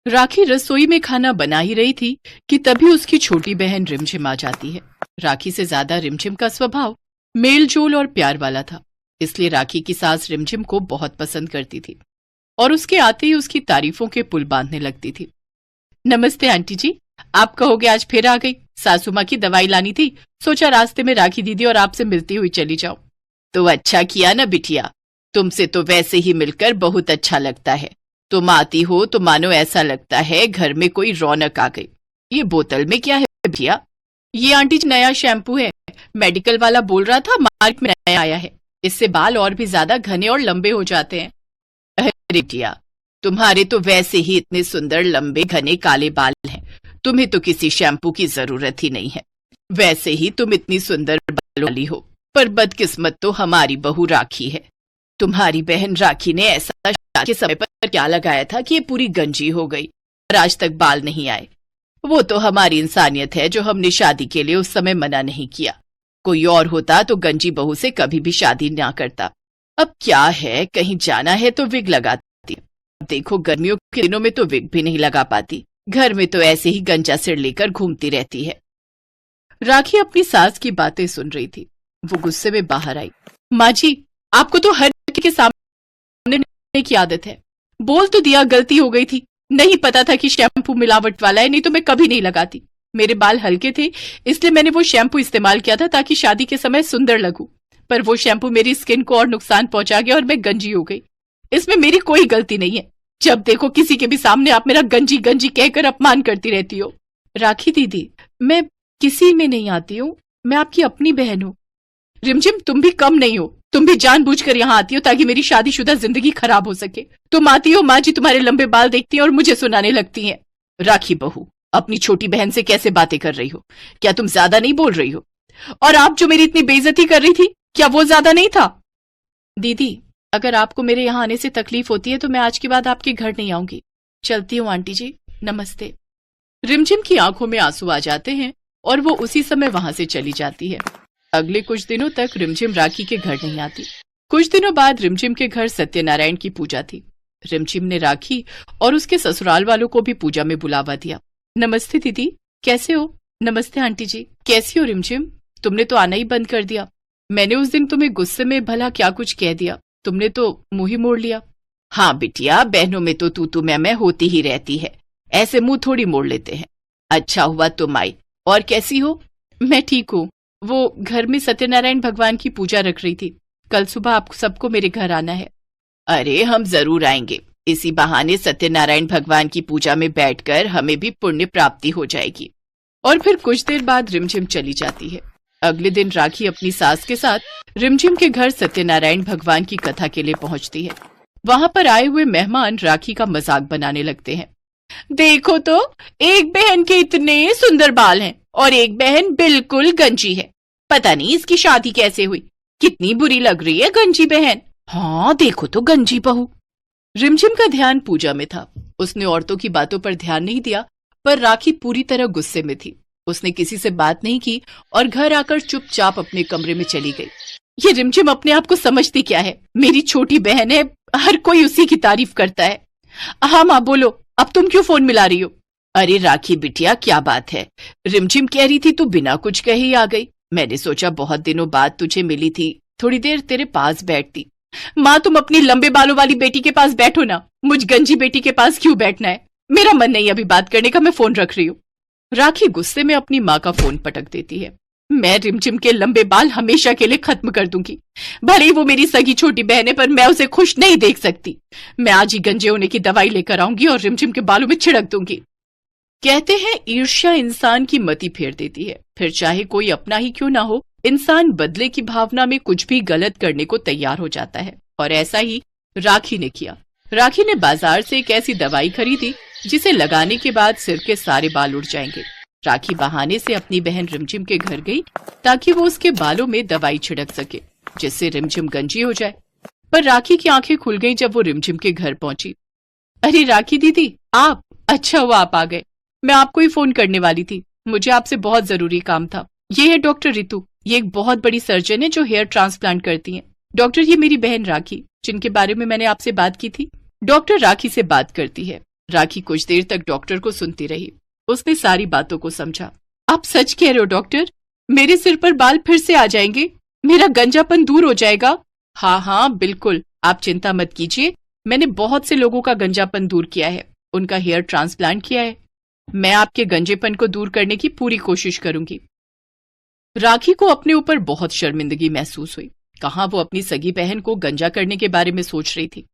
राखी रसोई में खाना बना ही रही थी कि तभी उसकी छोटी बहन रिमझिम आ जाती है। राखी से ज्यादा रिमझिम का स्वभाव मेलजोल और प्यार वाला था, इसलिए राखी की सास रिमझिम को बहुत पसंद करती थी और उसके आते ही उसकी तारीफों के पुल बांधने लगती थी। नमस्ते आंटी जी, आप कहोगे आज फिर आ गई। सासू माँ की दवाई लानी थी, सोचा रास्ते में राखी दीदी और आपसे मिलती हुई चली जाऊं। तो अच्छा किया ना बिटिया, तुमसे तो वैसे ही मिलकर बहुत अच्छा लगता है। तुम आती हो तो मानो ऐसा लगता है घर में कोई रौनक आ गई। ये बोतल में क्या है बिटिया? ये आंटी जी नया शैम्पू है, मेडिकल वाला बोल रहा था मार्केट में नया आया है, इससे बाल और भी ज्यादा घने और लंबे हो जाते हैं। अरे बिटिया, तुम्हारे तो वैसे ही इतने सुंदर लंबे घने काले बाल हैं, तुम्हें तो किसी शैम्पू की जरूरत ही नहीं है। वैसे ही तुम इतनी सुंदर बालों वाली हो, पर बदकिस्मत तो हमारी बहू राखी है। तुम्हारी बहन राखी ने ऐसा के समय पर क्या लगाया था कि ये पूरी गंजी हो गई और आज तक बाल नहीं आए। वो तो हमारी इंसानियत है जो हमने शादी के लिए उस समय मना नहीं किया। कोई और होता तो गंजी बहू से कभी भी शादी ना करता। अब क्या है, कहीं जाना है तो विग लगाती। अब देखो गर्मियों के दिनों में तो विग भी नहीं लगा पाती, घर में तो ऐसे ही गंजा सिर लेकर घूमती रहती है। राखी अपनी सास की बातें सुन रही थी। वो गुस्से में बाहर आई। माँ जी, आपको तो हर के सामने की आदत है। बोल तो दिया गलती हो गई थी, नहीं पता था कि शैम्पू मिलावट वाला है, नहीं तो मैं कभी नहीं लगाती। मेरे बाल हल्के थे इसलिए मैंने वो शैम्पू इस्तेमाल किया था ताकि शादी के समय सुंदर लगूं, पर वो शैम्पू मेरी स्किन को और नुकसान पहुंचा गया और मैं गंजी हो गई। इसमें मेरी कोई गलती नहीं है। जब देखो किसी के भी सामने आप मेरा गंजी गंजी कहकर अपमान करती रहती हो। राखी दीदी, मैं किसी में नहीं आती हूँ, मैं आपकी अपनी बहन हूँ। रिमझिम, तुम भी कम नहीं हो, तुम भी जानबूझकर यहाँ आती हो ताकि मेरी शादीशुदा जिंदगी खराब हो सके। तुम आती हो, माँ जी तुम्हारे लंबे बाल देखती हैं और मुझे सुनाने लगती हैं। राखी बहू, अपनी छोटी बहन से कैसे बातें कर रही हो? क्या तुम ज्यादा नहीं बोल रही हो? और आप जो मेरी इतनी बेइज्जती कर रही थी, क्या वो ज्यादा नहीं था? दीदी, अगर आपको मेरे यहाँ आने से तकलीफ होती है तो मैं आज के बाद आपके घर नहीं आऊंगी। चलती हूँ आंटी जी, नमस्ते। रिमझिम की आंखों में आंसू आ जाते हैं और वो उसी समय वहां से चली जाती है। अगले कुछ दिनों तक रिमझिम राखी के घर नहीं आती। कुछ दिनों बाद रिमझिम के घर सत्यनारायण की पूजा थी। रिमझिम ने राखी और उसके ससुराल वालों को भी पूजा में बुलावा दिया। नमस्ते दीदी, कैसे हो? नमस्ते आंटी जी, कैसी हो रिमझिम? तुमने तो आना ही बंद कर दिया। मैंने उस दिन तुम्हें गुस्से में भला क्या कुछ कह दिया, तुमने तो मुंह ही मोड़ लिया। हाँ बिटिया, बहनों में तो तू मैं होती ही रहती है, ऐसे मुंह थोड़ी मोड़ लेते हैं। अच्छा हुआ तुम आई, और कैसी हो? मैं ठीक हूँ। वो घर में सत्यनारायण भगवान की पूजा रख रही थी, कल सुबह आप सबको मेरे घर आना है। अरे हम जरूर आएंगे, इसी बहाने सत्यनारायण भगवान की पूजा में बैठकर हमें भी पुण्य प्राप्ति हो जाएगी। और फिर कुछ देर बाद रिमझिम चली जाती है। अगले दिन राखी अपनी सास के साथ रिमझिम के घर सत्यनारायण भगवान की कथा के लिए पहुंचती है। वहां पर आए हुए मेहमान राखी का मजाक बनाने लगते हैं। देखो तो, एक बहन के इतने सुंदर बाल हैं और एक बहन बिल्कुल गंजी है। पता नहीं इसकी शादी कैसे हुई, कितनी बुरी लग रही है गंजी बहन। हाँ देखो तो गंजी बहू। रिमझिम का ध्यान पूजा में था, उसने औरतों की बातों पर ध्यान नहीं दिया, पर राखी पूरी तरह गुस्से में थी। उसने किसी से बात नहीं की और घर आकर चुपचाप अपने कमरे में चली गई। ये रिमझिम अपने आप को समझती क्या है? मेरी छोटी बहन है, हर कोई उसी की तारीफ करता है। हाँ माँ बोलो, अब तुम क्यों फोन मिला रही हो? अरे राखी बिटिया, क्या बात है? रिमझिम कह रही थी तू बिना कुछ कहे ही आ गई। मैंने सोचा बहुत दिनों बाद तुझे मिली थी, थोड़ी देर तेरे पास बैठती। माँ तुम अपनी लंबे बालों वाली बेटी के पास बैठो ना, मुझ गंजी बेटी के पास क्यों बैठना है? मेरा मन नहीं अभी बात करने का, मैं फोन रख रही हूँ। राखी गुस्से में अपनी माँ का फोन पटक देती है। मैं रिमझिम के लंबे बाल हमेशा के लिए खत्म कर दूंगी। भले ही वो मेरी सगी छोटी बहन है, पर मैं उसे खुश नहीं देख सकती। मैं आज ही गंजे होने की दवाई लेकर आऊंगी और रिमझिम के बालों में छिड़क दूंगी। कहते हैं ईर्ष्या इंसान की मति फेर देती है, फिर चाहे कोई अपना ही क्यों ना हो, इंसान बदले की भावना में कुछ भी गलत करने को तैयार हो जाता है। और ऐसा ही राखी ने किया। राखी ने बाजार से एक ऐसी दवाई खरीदी जिसे लगाने के बाद सिर के सारे बाल उड़ जाएंगे। राखी बहाने से अपनी बहन रिमझिम के घर गई ताकि वो उसके बालों में दवाई छिड़क सके, जिससे रिमझिम गंजी हो जाए। पर राखी की आंखें खुल गईं जब वो रिमझिम के घर पहुंची। अरे राखी दीदी, आप? अच्छा हुआ आप आ गए, मैं आपको ही फोन करने वाली थी, मुझे आपसे बहुत जरूरी काम था। ये है डॉक्टर रितु, ये एक बहुत बड़ी सर्जन है जो हेयर ट्रांसप्लांट करती हैं। डॉक्टर, ये मेरी बहन राखी, जिनके बारे में मैंने आपसे बात की थी। डॉक्टर राखी से बात करती है। राखी कुछ देर तक डॉक्टर को सुनती रही। उसने सारी बातों को समझा। आप सच कह रहे हो डॉक्टर? मेरे सिर पर बाल फिर से आ जाएंगे? मेरा गंजापन दूर हो जाएगा? हाँ हाँ बिल्कुल, आप चिंता मत कीजिए। मैंने बहुत से लोगों का गंजापन दूर किया है, उनका हेयर ट्रांसप्लांट किया है। मैं आपके गंजेपन को दूर करने की पूरी कोशिश करूंगी। राखी को अपने ऊपर बहुत शर्मिंदगी महसूस हुई। कहाँ वो अपनी सगी बहन को गंजा करने के बारे में सोच रही थी,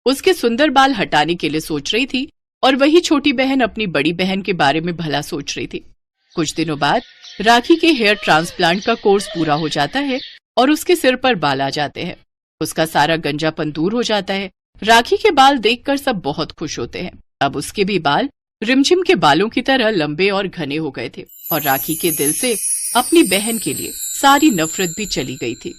उसके सुंदर बाल हटाने के लिए सोच रही थी, और वही छोटी बहन अपनी बड़ी बहन के बारे में भला सोच रही थी। कुछ दिनों बाद राखी के हेयर ट्रांसप्लांट का कोर्स पूरा हो जाता है और उसके सिर पर बाल आ जाते हैं। उसका सारा गंजापन दूर हो जाता है। राखी के बाल देखकर सब बहुत खुश होते हैं। अब उसके भी बाल रिमझिम के बालों की तरह लंबे और घने हो गए थे और राखी के दिल से अपनी बहन के लिए सारी नफरत भी चली गई थी।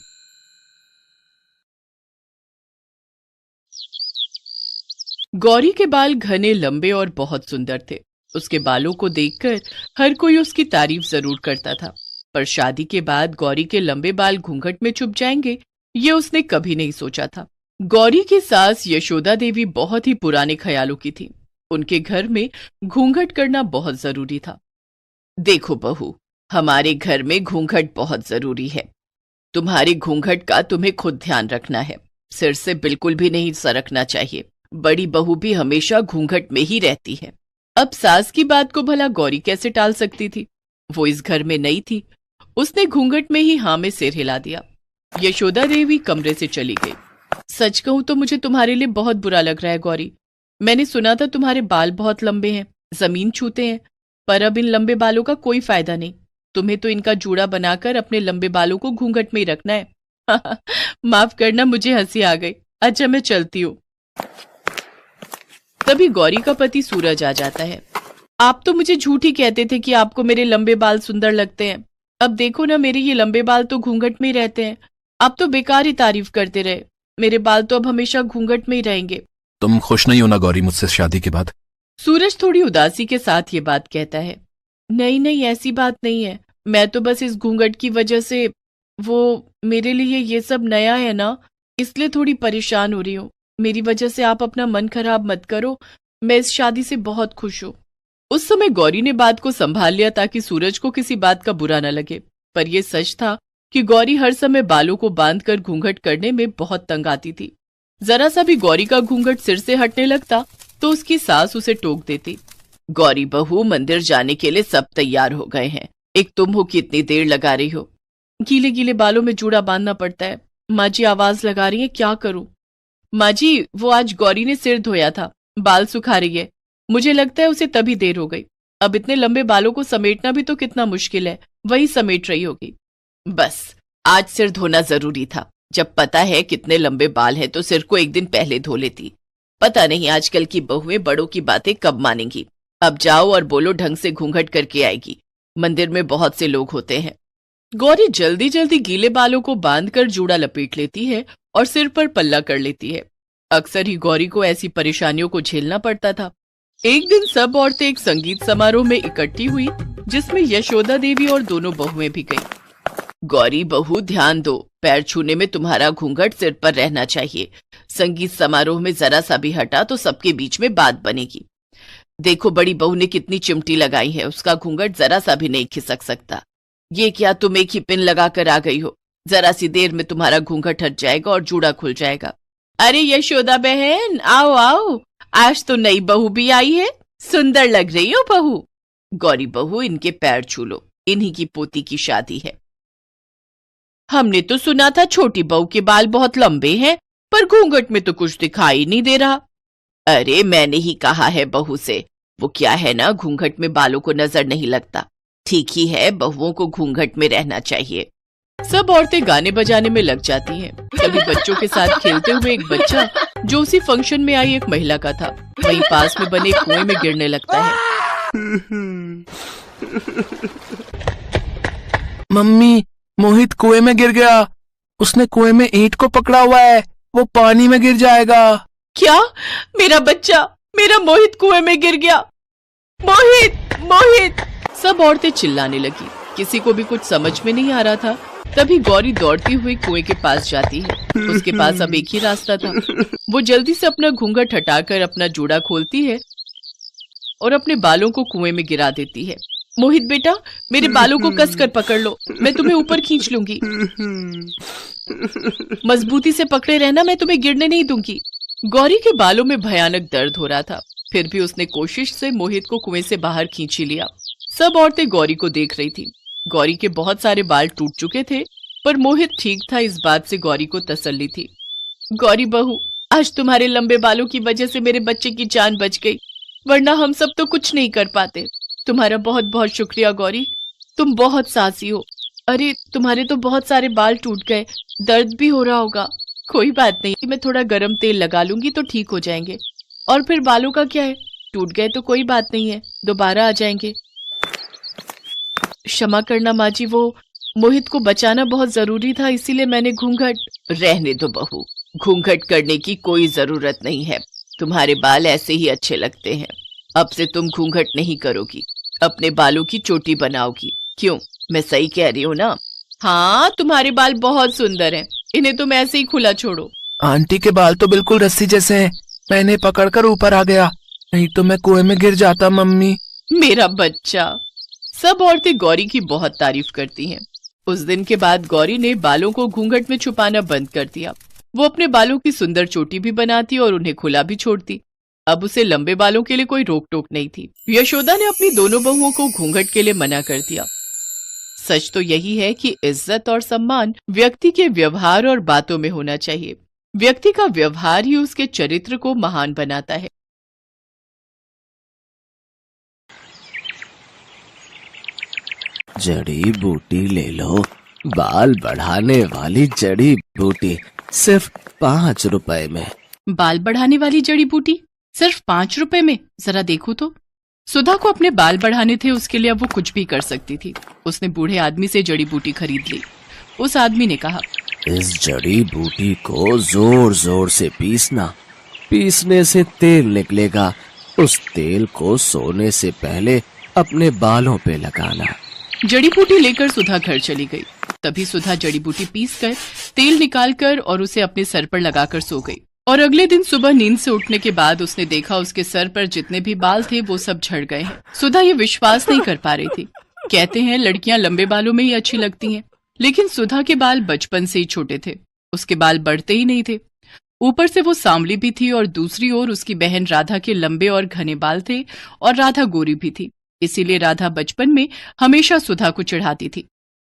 गौरी के बाल घने, लंबे और बहुत सुंदर थे। उसके बालों को देखकर हर कोई उसकी तारीफ जरूर करता था, पर शादी के बाद गौरी के लंबे बाल घूंघट में छुप जाएंगे, ये उसने कभी नहीं सोचा था। गौरी की सास यशोदा देवी बहुत ही पुराने ख्यालों की थी। उनके घर में घूंघट करना बहुत जरूरी था। देखो बहू, हमारे घर में घूंघट बहुत जरूरी है। तुम्हारे घूंघट का तुम्हें खुद ध्यान रखना है, सिर से बिल्कुल भी नहीं सरकना चाहिए। बड़ी बहू भी हमेशा घूंघट में ही रहती है। अब सास की बात को भला गौरी कैसे टाल सकती थी? वो इस घर में नई थी। उसने घूंघट में ही हाँ में सिर हिला दिया। यशोदा देवी कमरे से चली गई। सच कहूं तो मुझे तुम्हारे लिए बहुत बुरा लग रहा है गौरी। मैंने सुना था तुम्हारे बाल बहुत लंबे हैं, जमीन छूते हैं, पर अब इन लंबे बालों का कोई फायदा नहीं। तुम्हें तो इनका जूड़ा बनाकर अपने लंबे बालों को घूंघट में ही रखना है। माफ करना, मुझे हंसी आ गई। अच्छा मैं चलती हूँ। तभी गौरी का पति सूरज आ जाता है। आप तो मुझे झूठ ही कहते थे कि आपको मेरे लंबे बाल सुंदर लगते हैं। अब देखो ना, मेरे ये लंबे बाल तो घूंघट में ही रहते हैं। आप तो बेकार ही तारीफ करते रहे। मेरे बाल तो अब हमेशा घूंघट में ही रहेंगे। तुम खुश नहीं हो ना गौरी मुझसे शादी के बाद? सूरज थोड़ी उदासी के साथ ये बात कहता है। नहीं नहीं, ऐसी बात नहीं है। मैं तो बस इस घूंघट की वजह से, वो मेरे लिए ये सब नया है ना, इसलिए थोड़ी परेशान हो रही हूँ। मेरी वजह से आप अपना मन खराब मत करो। मैं इस शादी से बहुत खुश हूँ। उस समय गौरी ने बात को संभाल लिया ताकि सूरज को किसी बात का बुरा न लगे, पर यह सच था कि गौरी हर समय बालों को बांधकर घूंघट करने में बहुत तंग आती थी। जरा सा भी गौरी का घूंघट सिर से हटने लगता तो उसकी सास उसे टोक देती। गौरी बहू, मंदिर जाने के लिए सब तैयार हो गए हैं, एक तुम हो कि इतनी देर लगा रही हो। गीले गीले बालों में जूड़ा बांधना पड़ता है। माँ जी आवाज लगा रही है, क्या करूं? माँ जी, वो आज गौरी ने सिर धोया था, बाल सुखा रही है। मुझे लगता है उसे तभी देर हो गई। अब इतने लंबे बालों को समेटना भी तो कितना मुश्किल है, वही समेट रही होगी। बस आज सिर धोना जरूरी था। जब पता है कितने लंबे बाल हैं तो सिर को एक दिन पहले धो लेती। पता नहीं आजकल की बहुएं बड़ों की बातें कब मानेंगी। अब जाओ और बोलो ढंग से घूंघट करके आएगी, मंदिर में बहुत से लोग होते हैं। गौरी जल्दी जल्दी गीले बालों को बांधकर जूड़ा लपेट लेती है और सिर पर पल्ला कर लेती है। अक्सर ही गौरी को ऐसी परेशानियों को झेलना पड़ता था। एक दिन सब औरतें एक संगीत समारोह में इकट्ठी हुई, जिसमें यशोदा देवी और दोनों बहुएं भी गईं। गौरी बहू, ध्यान दो, पैर छूने में तुम्हारा घूंघट सिर पर रहना चाहिए। संगीत समारोह में जरा सा भी हटा तो सबके बीच में बात बनेगी। देखो बड़ी बहू ने कितनी चिमटी लगाई है, उसका घूंघट जरा सा भी नहीं खिसक सकता। ये क्या, तुम एक ही पिन लगाकर आ गई हो? जरा सी देर में तुम्हारा घूंघट हट जाएगा और जूड़ा खुल जाएगा। अरे यशोदा बहन, आओ आओ, आज तो नई बहू भी आई है, सुंदर लग रही हो बहू। गौरी बहू, इनके पैर छू लो, इन्हीं की पोती की शादी है। हमने तो सुना था छोटी बहू के बाल बहुत लंबे हैं, पर घूंघट में तो कुछ दिखाई नहीं दे रहा। अरे मैंने ही कहा है बहू से, वो क्या है ना, घूंघट में बालों को नजर नहीं लगता। ठीक ही है, बहुओं को घूंघट में रहना चाहिए। सब औरतें गाने बजाने में लग जाती हैं। कभी बच्चों के साथ खेलते हुए एक बच्चा जो उसी फंक्शन में आई एक महिला का था, वहीं पास में बने कुएं में गिरने लगता है। मम्मी, मोहित कुएं में गिर गया। उसने कुएं में ईंट को पकड़ा हुआ है, वो पानी में गिर जाएगा। क्या? मेरा बच्चा, मेरा मोहित कुएं में गिर गया। मोहित, मोहित! सब औरतें चिल्लाने लगी। किसी को भी कुछ समझ में नहीं आ रहा था। तभी गौरी दौड़ती हुई कुएं के पास जाती है। उसके पास अब एक ही रास्ता था। वो जल्दी से अपना घूंघट हटाकर अपना जूड़ा खोलती है और अपने बालों को कुएं में गिरा देती है। मोहित बेटा, मेरे बालों को कस कर पकड़ लो, मैं तुम्हें ऊपर खींच लूंगी। मजबूती से पकड़े रहना, मैं तुम्हें गिरने नहीं दूंगी। गौरी के बालों में भयानक दर्द हो रहा था, फिर भी उसने कोशिश से मोहित को कुएं से बाहर खींच ही लिया। सब औरतें गौरी को देख रही थी। गौरी के बहुत सारे बाल टूट चुके थे, पर मोहित ठीक था, इस बात से गौरी को तसल्ली थी। गौरी बहू, आज तुम्हारे लंबे बालों की वजह से मेरे बच्चे की जान बच गई, वरना हम सब तो कुछ नहीं कर पाते। तुम्हारा बहुत बहुत शुक्रिया गौरी, तुम बहुत साहसी हो। अरे तुम्हारे तो बहुत सारे बाल टूट गए, दर्द भी हो रहा होगा। कोई बात नहीं, मैं थोड़ा गरम तेल लगा लूंगी तो ठीक हो जाएंगे। और फिर बालों का क्या है, टूट गए तो कोई बात नहीं है, दोबारा आ जाएंगे। क्षमा करना माँ जी, वो मोहित को बचाना बहुत जरूरी था, इसीलिए मैंने घूंघट। रहने दो बहू, घूंघट करने की कोई जरूरत नहीं है, तुम्हारे बाल ऐसे ही अच्छे लगते हैं। अब से तुम घूंघट नहीं करोगी, अपने बालों की चोटी बनाओगी। क्यों, मैं सही कह रही हूँ ना? हाँ, तुम्हारे बाल बहुत सुंदर हैं, इन्हें तुम ऐसे ही खुला छोड़ो। आंटी के बाल तो बिल्कुल रस्सी जैसे हैं, मैंने पकड़कर ऊपर आ गया, नहीं तो मैं कुएं में गिर जाता मम्मी। मेरा बच्चा। सब औरतें गौरी की बहुत तारीफ करती हैं। उस दिन के बाद गौरी ने बालों को घूंघट में छुपाना बंद कर दिया। वो अपने बालों की सुंदर चोटी भी बनाती और उन्हें खुला भी छोड़ती। अब उसे लंबे बालों के लिए कोई रोक टोक नहीं थी। यशोदा ने अपनी दोनों बहुओं को घूंघट के लिए मना कर दिया। सच तो यही है कि इज्जत और सम्मान व्यक्ति के व्यवहार और बातों में होना चाहिए। व्यक्ति का व्यवहार ही उसके चरित्र को महान बनाता है। जड़ी बूटी ले लो, बाल बढ़ाने वाली जड़ी बूटी, सिर्फ 5 रुपए में। बाल बढ़ाने वाली जड़ी बूटी सिर्फ 5 रुपए में? जरा देखो तो। सुधा को अपने बाल बढ़ाने थे, उसके लिए अब वो कुछ भी कर सकती थी। उसने बूढ़े आदमी से जड़ी बूटी खरीद ली। उस आदमी ने कहा, इस जड़ी बूटी को जोर जोर से पीसना, पीसने से तेल निकलेगा। उस तेल को सोने से पहले अपने बालों पे लगाना। जड़ी बूटी लेकर सुधा घर चली गई। तभी सुधा जड़ी बूटी पीसकर तेल निकालकर और उसे अपने सर पर लगाकर सो गई। और अगले दिन सुबह नींद से उठने के बाद उसने देखा उसके सर पर जितने भी बाल थे वो सब झड़ गए हैं। सुधा ये विश्वास नहीं कर पा रही थी। कहते हैं लड़कियां लंबे बालों में ही अच्छी लगती हैं, लेकिन सुधा के बाल बचपन से ही छोटे थे, उसके बाल बढ़ते ही नहीं थे। ऊपर से वो सांवली भी थी और दूसरी ओर उसकी बहन राधा के लंबे और घने बाल थे और राधा गोरी भी थी। इसीलिए राधा बचपन में हमेशा सुधा को चिढ़ाती थी,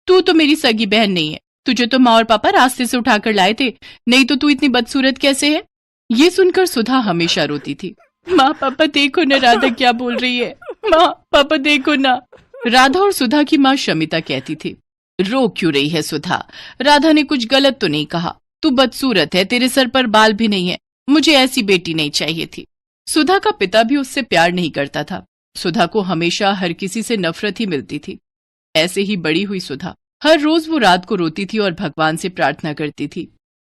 तू तो मेरी सगी बहन नहीं है, तुझे तो माँ और पापा रास्ते से उठाकर लाए थे, नहीं तो तू इतनी बदसूरत कैसे है। ये सुनकर सुधा हमेशा रोती थी। माँ पापा देखो ना राधा क्या बोल रही है, माँ पापा देखो ना। राधा और सुधा की माँ शमिता कहती थी, रो क्यों रही है सुधा, राधा ने कुछ गलत तो नहीं कहा, तू बदसूरत है, तेरे सर पर बाल भी नहीं है, मुझे ऐसी बेटी नहीं चाहिए थी। सुधा का पिता भी उससे प्यार नहीं करता था। सुधा को हमेशा हर किसी से नफरत ही मिलती थी। ऐसे ही बड़ी हुई सुधा। हर रोज वो रात को रोती थी और भगवान से प्रार्थना करती थी,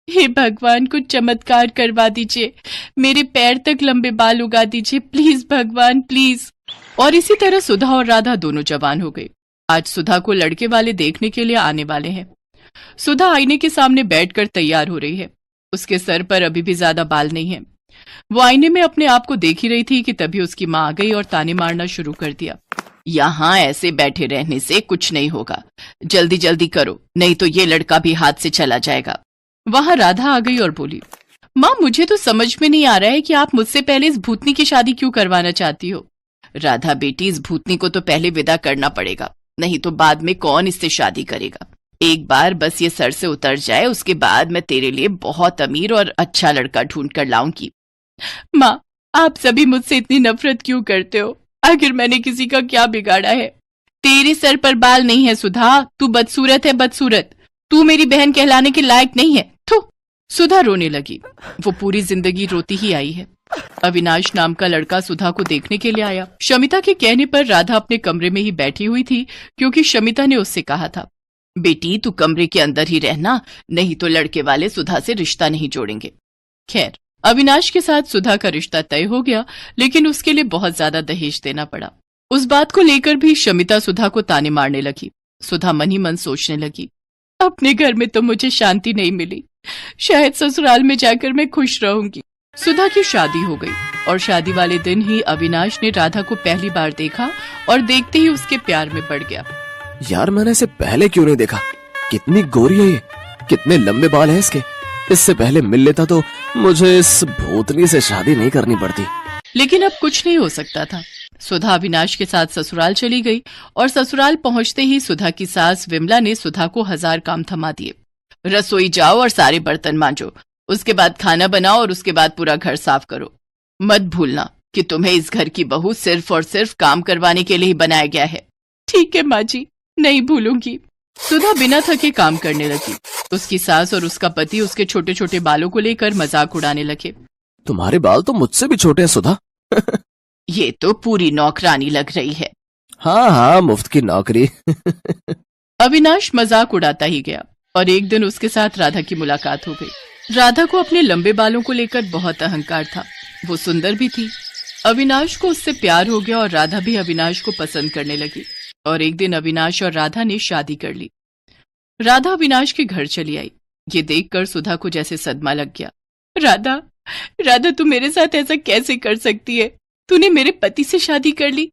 हे भगवान कुछ चमत्कार करवा दीजिए, मेरे पैर तक लंबे बाल उगा दीजिए, प्लीज भगवान प्लीज। और इसी तरह सुधा और राधा दोनों जवान हो गए। आज सुधा को लड़के वाले देखने के लिए आने वाले हैं। सुधा आईने के सामने बैठकर तैयार हो रही है। उसके सर पर अभी भी ज्यादा बाल नहीं है। वो आईने में अपने आप को देख ही रही थी कि तभी उसकी माँ आ गई और ताने मारना शुरू कर दिया, यहाँ ऐसे बैठे रहने से कुछ नहीं होगा, जल्दी जल्दी करो, नहीं तो ये लड़का भी हाथ से चला जाएगा। वहां राधा आ गई और बोली, माँ मुझे तो समझ में नहीं आ रहा है कि आप मुझसे पहले इस भूतनी की शादी क्यों करवाना चाहती हो। राधा बेटी, इस भूतनी को तो पहले विदा करना पड़ेगा, नहीं तो बाद में कौन इससे शादी करेगा। एक बार बस ये सर से उतर जाए, उसके बाद मैं तेरे लिए बहुत अमीर और अच्छा लड़का ढूंढ कर लाऊंगी। माँ आप सभी मुझसे इतनी नफरत क्यों करते हो, आखिर मैंने किसी का क्या बिगाड़ा है। तेरे सर पर बाल नहीं है सुधा, तू बदसूरत है बदसूरत, तू मेरी बहन कहलाने के लायक नहीं है। थू। सुधा रोने लगी। वो पूरी जिंदगी रोती ही आई है। अविनाश नाम का लड़का सुधा को देखने के लिए आया। शमिता के कहने पर राधा अपने कमरे में ही बैठी हुई थी, क्योंकि शमिता ने उससे कहा था, बेटी तू कमरे के अंदर ही रहना, नहीं तो लड़के वाले सुधा से रिश्ता नहीं जोड़ेंगे। खैर अविनाश के साथ सुधा का रिश्ता तय हो गया, लेकिन उसके लिए बहुत ज्यादा दहेज देना पड़ा। उस बात को लेकर भी शमिता सुधा को ताने मारने लगी। सुधा मन ही मन सोचने लगी, अपने घर में तो मुझे शांति नहीं मिली, शायद ससुराल में जाकर मैं खुश रहूंगी। सुधा की शादी हो गई। और शादी वाले दिन ही अविनाश ने राधा को पहली बार देखा और देखते ही उसके प्यार में पड़ गया। यार मैंने इसे पहले क्यों नहीं देखा? कितनी गोरी है ये, कितने लंबे बाल हैं इसके। इससे पहले मिल लेता तो मुझे इस भूतनी से शादी नहीं करनी पड़ती। लेकिन अब कुछ नहीं हो सकता था। सुधा अविनाश के साथ ससुराल चली गई और ससुराल पहुंचते ही सुधा की सास विमला ने सुधा को 1000 काम थमा दिए। रसोई जाओ और सारे बर्तन मांजो, उसके बाद खाना बनाओ और उसके बाद पूरा घर साफ करो। मत भूलना कि तुम्हें इस घर की बहू सिर्फ और सिर्फ काम करवाने के लिए ही बनाया गया है। ठीक है माँ जी, नहीं भूलूंगी। सुधा बिना थके काम करने लगी। उसकी सास और उसका पति उसके छोटे छोटे बालों को लेकर मजाक उड़ाने लगे। तुम्हारे बाल तो मुझसे भी छोटे हैं सुधा। ये तो पूरी नौकरानी लग रही है। हाँ हाँ, मुफ्त की नौकरी। अविनाश मजाक उड़ाता ही गया और एक दिन उसके साथ राधा की मुलाकात हो गई। राधा को अपने लंबे बालों को लेकर बहुत अहंकार था। वो सुंदर भी थी। अविनाश को उससे प्यार हो गया और राधा भी अविनाश को पसंद करने लगी। और एक दिन अविनाश और राधा ने शादी कर ली। राधा अविनाश के घर चली आई। ये देखकर सुधा को जैसे सदमा लग गया। राधा, राधा तू मेरे साथ ऐसा कैसे कर सकती है? तूने मेरे पति से शादी कर ली।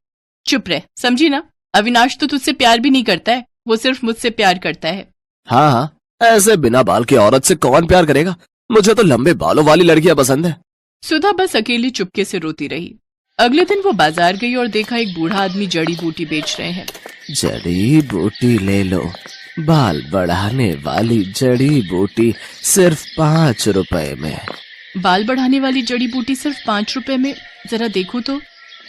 चुप रह, समझी ना? अविनाश तो तुझसे प्यार भी नहीं करता है, वो सिर्फ मुझसे प्यार करता है। हाँ हाँ, ऐसे बिना बाल की औरत से कौन प्यार करेगा? मुझे तो लंबे बालों वाली लड़कियां पसंद है। सुधा बस अकेली चुपके से रोती रही। अगले दिन वो बाजार गई और देखा एक बूढ़ा आदमी जड़ी बूटी बेच रहे हैं। जड़ी बूटी ले लो, बाल बढ़ाने वाली जड़ी बूटी सिर्फ 5 रुपए में। बाल बढ़ाने वाली जड़ी बूटी सिर्फ 5 रुपए में? जरा देखो तो।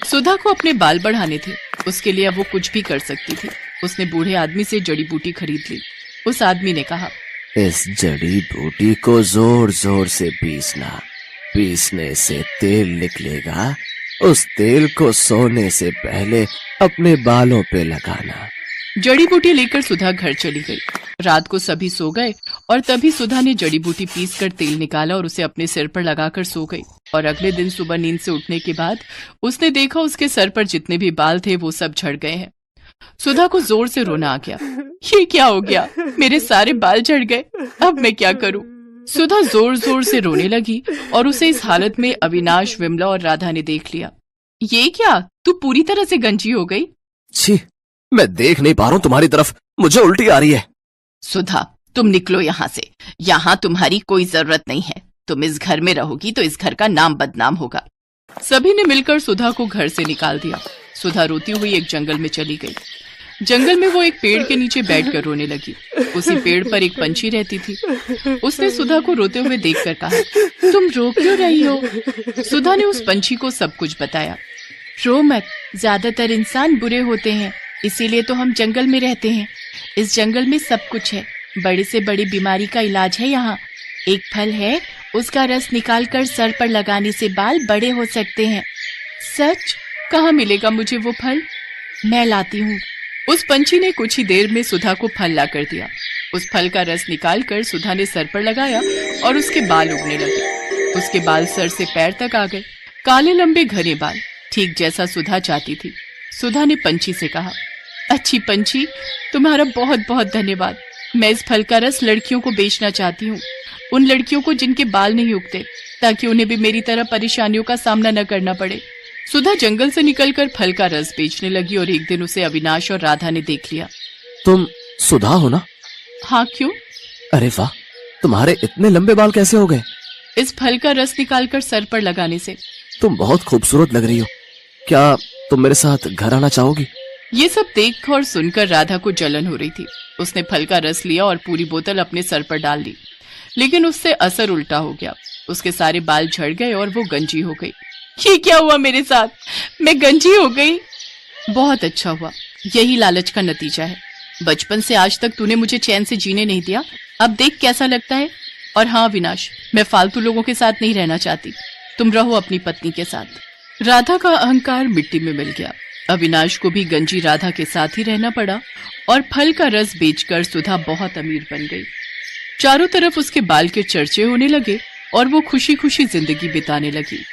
सुधा को अपने बाल बढ़ाने थे, उसके लिए अब वो कुछ भी कर सकती थी। उसने बूढ़े आदमी से जड़ी बूटी खरीद ली। उस आदमी ने कहा, इस जड़ी बूटी को जोर जोर से पीसना, पीसने से तेल निकलेगा। उस तेल को सोने से पहले अपने बालों पे लगाना। जड़ी बूटी लेकर सुधा घर चली गई। रात को सभी सो गए और तभी सुधा ने जड़ी बूटी पीसकर तेल निकाला और उसे अपने सिर पर लगाकर सो गई। और अगले दिन सुबह नींद से उठने के बाद उसने देखा उसके सर पर जितने भी बाल थे वो सब झड़ गए हैं। सुधा को जोर से रोना आ गया। ये क्या हो गया? मेरे सारे बाल झड़ गए, अब मैं क्या करूं? सुधा जोर जोर से रोने लगी और उसे इस हालत में अविनाश, विमला और राधा ने देख लिया। ये क्या, तू पूरी तरह से गंजी हो गई? छी, मैं देख नहीं पा रहा हूँ तुम्हारी तरफ, मुझे उल्टी आ रही है। सुधा, तुम निकलो यहाँ से। यहाँ तुम्हारी कोई जरूरत नहीं है। तुम इस घर में रहोगी तो इस घर का नाम बदनाम होगा। सभी ने मिलकर सुधा को घर से निकाल दिया। सुधा रोती हुई एक जंगल में चली गई। जंगल में वो एक पेड़ के नीचे बैठकर रोने लगी। उसी पेड़ पर एक पंछी रहती थी। उसने सुधा को रोते हुए देखकर कहा, तुम रो क्यों रही हो? सुधा ने उस पंछी को सब कुछ बताया। रो मत, ज्यादातर इंसान बुरे होते हैं, इसीलिए तो हम जंगल में रहते हैं। इस जंगल में सब कुछ है, बड़ी से बड़ी बीमारी का इलाज है यहाँ। एक फल है, उसका रस निकाल कर सर पर लगाने से बाल बड़े हो सकते हैं। सच? कहाँ मिलेगा मुझे वो फल? मैं लाती हूँ। उस पंछी ने कुछ ही देर में सुधा को फल ला कर दिया। उस फल का रस निकालकर सुधा ने सर पर लगाया और उसके बाल उगने लगे। उसके बाल सर से पैर तक आ गए, काले लंबे घने बाल, ठीक जैसा सुधा चाहती थी। सुधा ने पंछी से कहा, अच्छी पंछी, तुम्हारा बहुत बहुत धन्यवाद। मैं इस फल का रस लड़कियों को बेचना चाहती हूँ, उन लड़कियों को जिनके बाल नहीं उगते, ताकि उन्हें भी मेरी तरह परेशानियों का सामना न करना पड़े। सुधा जंगल से निकलकर फल का रस बेचने लगी और एक दिन उसे अविनाश और राधा ने देख लिया। तुम सुधा हो ना? हाँ, क्यों? अरे वाह, तुम्हारे इतने लंबे बाल कैसे हो गए? इस फल का रस निकालकर सर पर लगाने से। तुम बहुत खूबसूरत लग रही हो। क्या तुम मेरे साथ घर आना चाहोगी? ये सब देख और सुनकर राधा को जलन हो रही थी। उसने फल का रस लिया और पूरी बोतल अपने सर पर डाल ली, लेकिन उससे असर उल्टा हो गया। उसके सारे बाल झड़ गए और वो गंजी हो गई। ये क्या हुआ मेरे साथ? मैं गंजी हो गई। बहुत अच्छा हुआ, यही लालच का नतीजा है। बचपन से आज तक तूने मुझे चैन से जीने नहीं दिया, अब देख कैसा लगता है। और हाँ विनाश, मैं फालतू लोगों के साथ नहीं रहना चाहती, तुम रहो अपनी पत्नी के साथ। राधा का अहंकार मिट्टी में मिल गया। अविनाश को भी गंजी राधा के साथ ही रहना पड़ा और फल का रस बेचकर सुधा बहुत अमीर बन गई। चारों तरफ उसके बाल के चर्चे होने लगे और वो खुशी खुशी जिंदगी बिताने लगी।